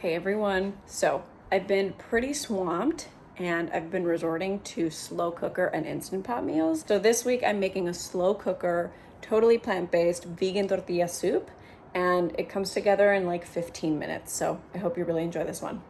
Hey everyone, so I've been pretty swamped and I've been resorting to slow cooker and instant pot meals. So this week I'm making a slow cooker, totally plant-based vegan tortilla soup, and it comes together in like 15 minutes. So I hope you really enjoy this one.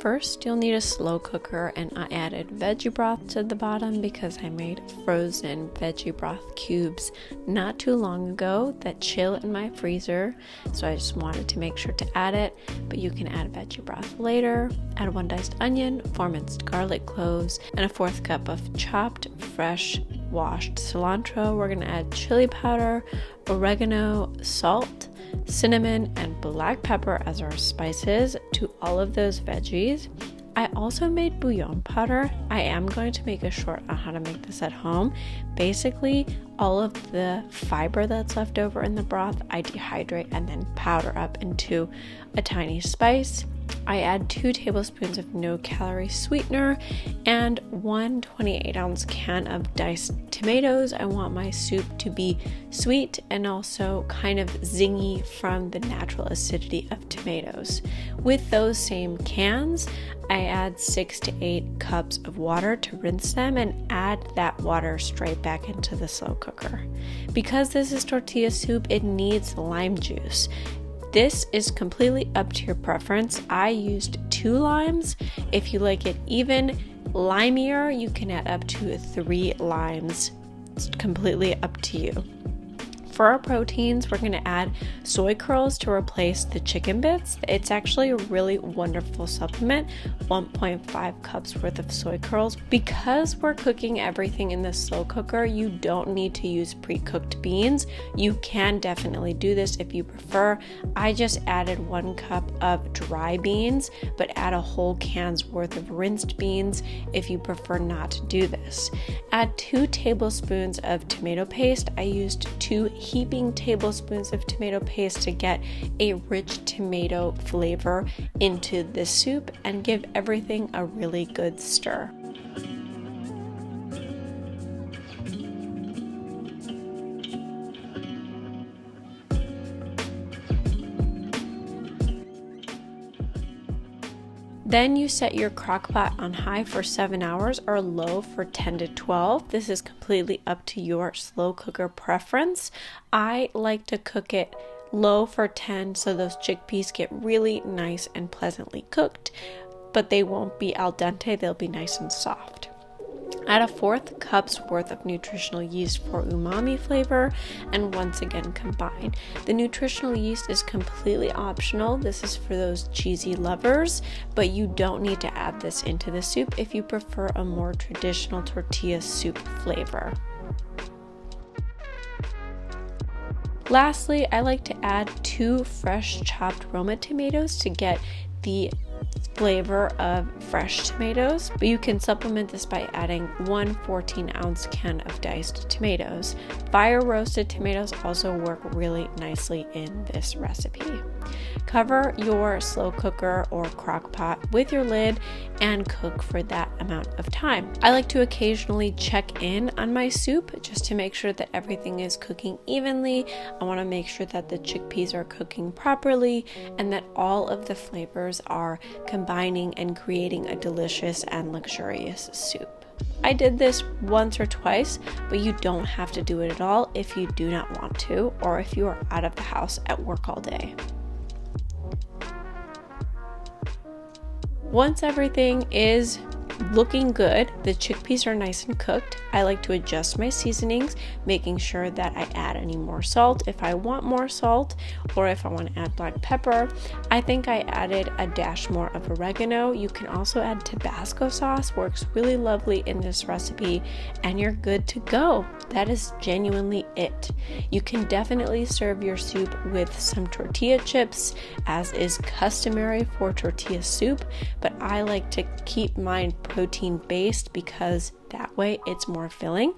First, you'll need a slow cooker, and I added veggie broth to the bottom because I made frozen veggie broth cubes not too long ago that chill in my freezer, so I just wanted to make sure to add it, but you can add veggie broth later. Add 1 diced onion, 4 minced garlic cloves, and a 1/4 cup of chopped, fresh, washed cilantro. We're gonna add chili powder, oregano, salt, cinnamon, and black pepper as our spices to all of those veggies. I also made bouillon powder. I am going to make a short on how to make this at home. Basically, all of the fiber that's left over in the broth, I dehydrate and then powder up into a tiny spice. I add 2 tablespoons of no-calorie sweetener and 1 28-ounce can of diced tomatoes. I want my soup to be sweet and also kind of zingy from the natural acidity of tomatoes. With those same cans, I add 6 to 8 cups of water to rinse them and add that water straight back into the slow cooker. Because this is tortilla soup, it needs lime juice. This is completely up to your preference. I used 2 limes. If you like it even limier, you can add up to 3 limes. It's completely up to you. For our proteins, we're going to add soy curls to replace the chicken bits. It's actually a really wonderful supplement, 1.5 cups worth of soy curls. Because we're cooking everything in the slow cooker, you don't need to use pre-cooked beans. You can definitely do this if you prefer. I just added 1 cup of dry beans, but add a whole can's worth of rinsed beans if you prefer not to do this. Add 2 tablespoons of tomato paste. I used 2 heaping tablespoons of tomato paste to get a rich tomato flavor into this soup and give everything a really good stir. Then you set your crock pot on high for 7 hours or low for 10 to 12. This is completely up to your slow cooker preference. I like to cook it low for 10 so those chickpeas get really nice and pleasantly cooked, but they won't be al dente, they'll be nice and soft. Add a 1/4 cup's worth of nutritional yeast for umami flavor and once again combine. The nutritional yeast is completely optional. This is for those cheesy lovers, but you don't need to add this into the soup if you prefer a more traditional tortilla soup flavor. Lastly, I like to add 2 fresh chopped roma tomatoes to get the flavor of fresh tomatoes, but you can supplement this by adding 1 14-ounce can of diced tomatoes. Fire roasted tomatoes also work really nicely in this recipe. Cover your slow cooker or crock pot with your lid and cook for that amount of time. I like to occasionally check in on my soup just to make sure that everything is cooking evenly. I want to make sure that the chickpeas are cooking properly and that all of the flavors are combining and creating a delicious and luxurious soup. I did this once or twice, but you don't have to do it at all if you do not want to or if you are out of the house at work all day. Once everything is looking good, the chickpeas are nice and cooked, I like to adjust my seasonings, making sure that I add any more salt if I want more salt, or if I want to add black pepper. I think I added a dash more of oregano. You can also add Tabasco sauce, works really lovely in this recipe, and you're good to go. That is genuinely it. You can definitely serve your soup with some tortilla chips, as is customary for tortilla soup, but I like to keep mine protein based because that way it's more filling.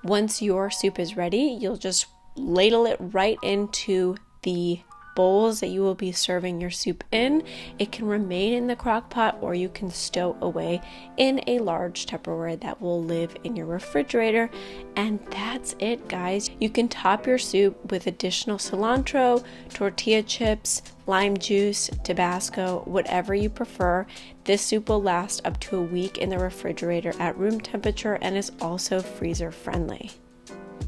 Once your soup is ready, you'll just ladle it right into the bowls that you will be serving your soup in. It can remain in the crock pot, or you can stow away in a large Tupperware that will live in your refrigerator. And that's it, guys. You can top your soup with additional cilantro, tortilla chips, lime juice, Tabasco, whatever you prefer. This soup will last up to a week in the refrigerator at room temperature and is also freezer friendly.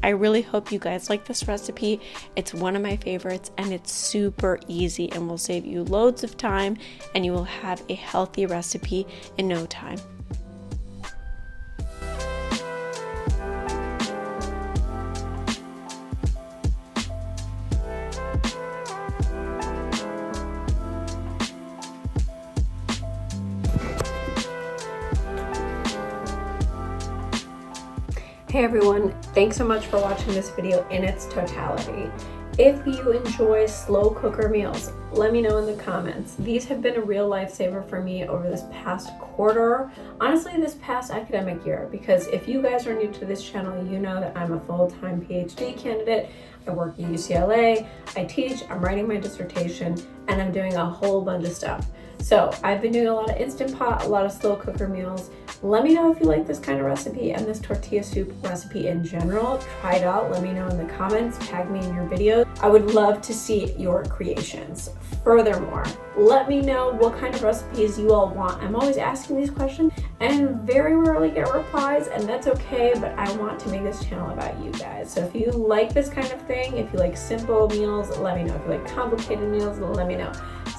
I really hope you guys like this recipe. It's one of my favorites and it's super easy and will save you loads of time, and you will have a healthy recipe in no time. Hey everyone, thanks so much for watching this video in its totality. If you enjoy slow cooker meals, let me know in the comments. These have been a real lifesaver for me over this past quarter, honestly this past academic year, because if you guys are new to this channel, you know that I'm a full-time PhD candidate. I work at UCLA, I teach, I'm writing my dissertation, and I'm doing a whole bunch of stuff. So I've been doing a lot of Instant Pot, a lot of slow cooker meals. Let me know if you like this kind of recipe and this tortilla soup recipe in general. Try it out, let me know in the comments, tag me in your videos. I would love to see your creations. Furthermore, let me know what kind of recipes you all want. I'm always asking these questions and very rarely get replies, and that's okay, but I want to make this channel about you guys. So if you like this kind of thing, if you like simple meals, let me know. If you like complicated meals, let me know.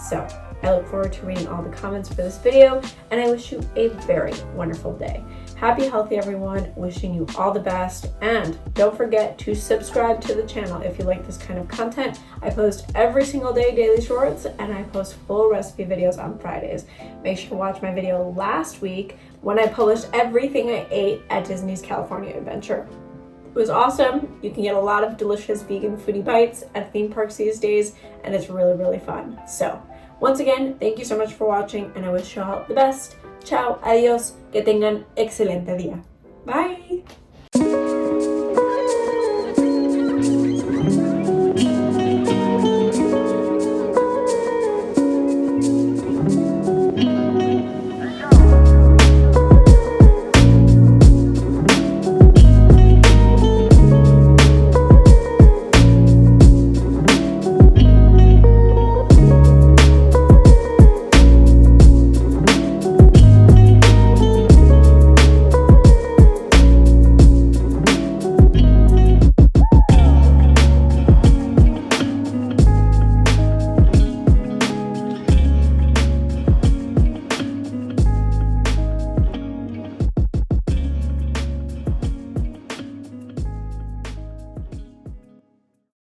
So I look forward to reading all the comments for this video, and I wish you a very wonderful day. Happy healthy everyone, wishing you all the best, and don't forget to subscribe to the channel if you like this kind of content. I post every single day daily shorts, and I post full recipe videos on Fridays. Make sure to watch my video last week when I published everything I ate at Disney's California Adventure. It was awesome. You can get a lot of delicious vegan foodie bites at theme parks these days, and it's really, really fun. So once again, thank you so much for watching, and I wish you all the best. Ciao, adios, que tengan excelente día. Bye!